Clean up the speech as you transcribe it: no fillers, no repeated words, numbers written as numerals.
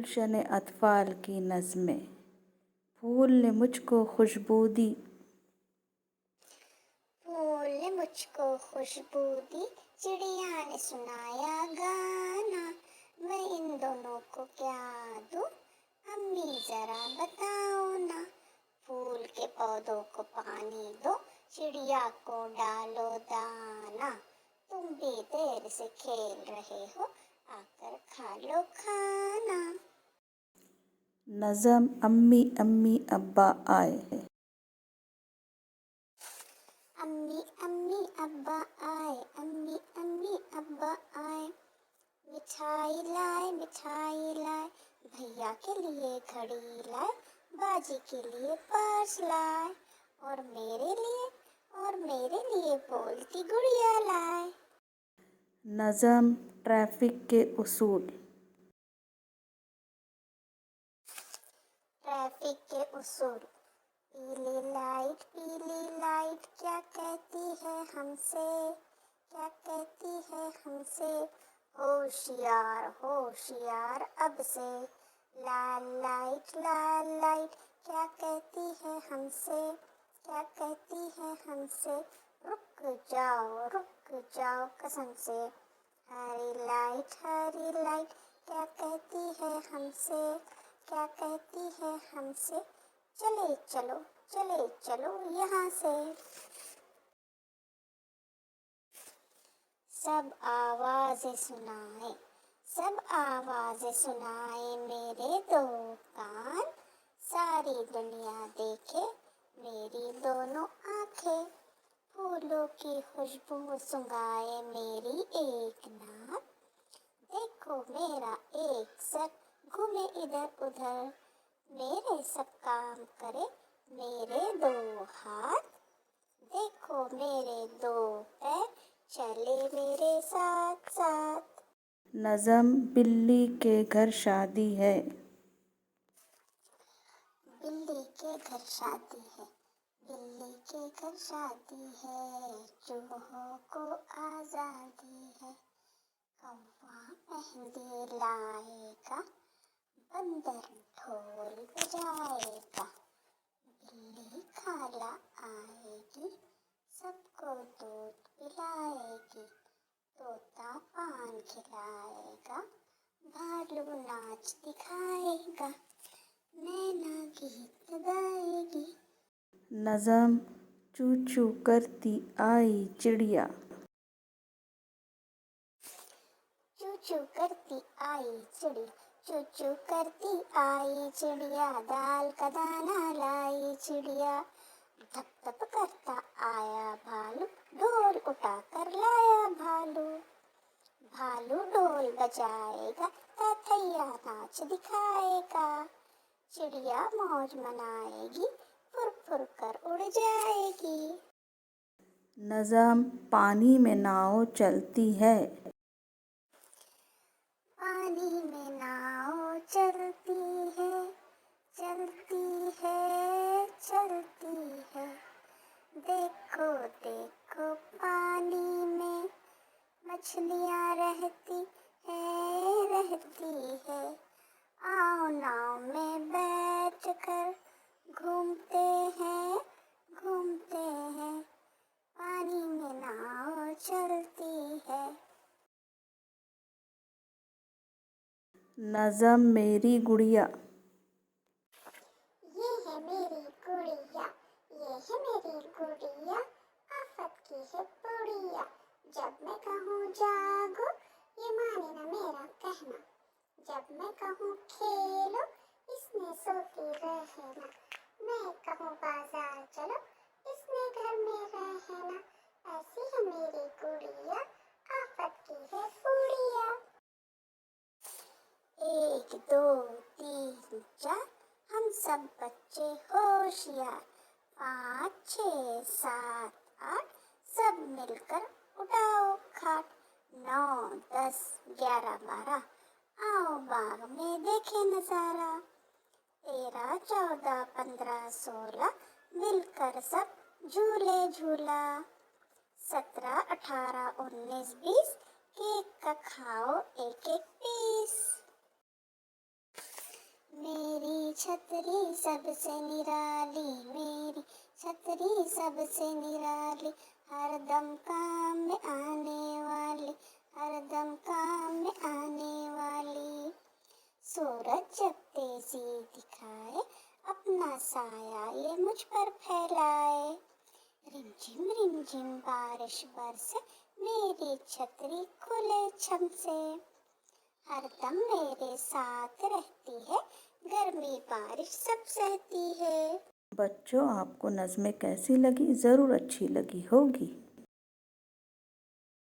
गुलशन अतफाल की नज़्में। फूल ने मुझको खुशबू दी, फूल ने मुझको खुशबू दी, चिड़िया ने सुनाया गाना। मैं इन दोनों को क्या दूं, अम्मी जरा बताओ ना। फूल के पौधों को पानी दो, चिड़िया को डालो दाना। तुम भी देर से खेल रहे हो, आकर खा लो खाना। नज़म अम्मी अम्मी अब्बा आए। अम्मी अम्मी अब्बा आए, अम्मी अम्मी अब्बा आए। मिठाई लाए मिठाई लाए, भैया के लिए घड़ी लाए, बाजी के लिए पर्स लाए, और मेरे लिए बोलती गुड़िया लाए। नज़म ट्रैफिक के उसूल। ट्रैफिक के उसूल। पीली लाइट क्या कहती है हमसे, क्या कहती है हमसे। होशियार होशियार अब से। लाल लाइट क्या कहती है हमसे, क्या कहती है हमसे। रुक जाओ कसम से। हरी लाइट क्या कहती है हमसे, क्या कहती है हमसे। चले चलो यहाँ से। सब आवाज़ें सुनाए, सब आवाज़ें सुनाए मेरे दो कान। सारी दुनिया देखे मेरी दोनों आँखें। फूलों की खुशबू सुंघाए मेरी एक नाक। देखो मेरा एक सर घूमे इधर उधर, मेरे सब काम करे मेरे दो हाथ। देखो मेरे दो पैर चले मेरे साथ साथ। नज़म बिल्ली के घर शादी है। बिल्ली के घर शादी है, बिल्ली के घर शादी है। चूहों को आज़ादी है। कौवा मेहंदी लाएगा, बंदर ढोल बजाएगा। बिल्ली खाला आएगी, सबको दूध पिलाएगी। तोता पान खिलाएगा, भालू नाच दिखाएगा, मैना गीत गाएगी। नज़म चू चू करती आई चिड़िया। चू चू करती आई चिड़िया, चू चू करती आई चिड़िया। दाल का दाना लाई चिड़िया। धप धप करता आया भालू, ढोल उठा कर लाया भालू। भालू ढोल बजाएगा, तथैया नाच दिखाएगा। चिड़िया मौज मनाएगी, फुर फुर कर उड़ जाएगी। नज़म पानी में नाव चलती है। पानी में नाव चलती है, चलती है, चलती है। देखो देखो पानी में मछलियाँ रहती है। आओ नाव में बैठ कर घूमते हैं, घूमते हैं। पानी में नाव चलती है। नज़म मेरी गुड़िया। ये है मेरी गुड़िया, ये है मेरी गुड़िया, आफत की है पुड़िया। जब मैं कहूँ जागो, ये माने ना मेरा कहना। जब मैं कहूँ खेलो, इसने सोती रहना। मैं कहूँ बाजार चलो, इसने घर में रहना। ऐसी है मेरी गुड़िया, आफत की है पुड़िया। एक दो तीन चार, हम सब बच्चे होशियार। 5 6 7 8, सब मिलकर उठाओ खाट। 9 10 11 12, आओ बाग में देखे नजारा। 13 14 15 16, मिलकर सब झूले झूला। 17 18 19 20, केक का खाओ एक एक पीस। छतरी सबसे निराली, मेरी छतरी सबसे निराली, हरदम काम में आने वाली, हरदम काम में आने वाली। सूरज जब तेजी दिखाए, अपना साया ये मुझ पर फैलाए, रिमझिम बारिश बरसे, मेरी छतरी खुले छम से, हरदम मेरे साथ रहती है, गर्मी बारिश सब सहती है। बच्चों, आपको नज़्में कैसी लगी? ज़रूर अच्छी लगी होगी।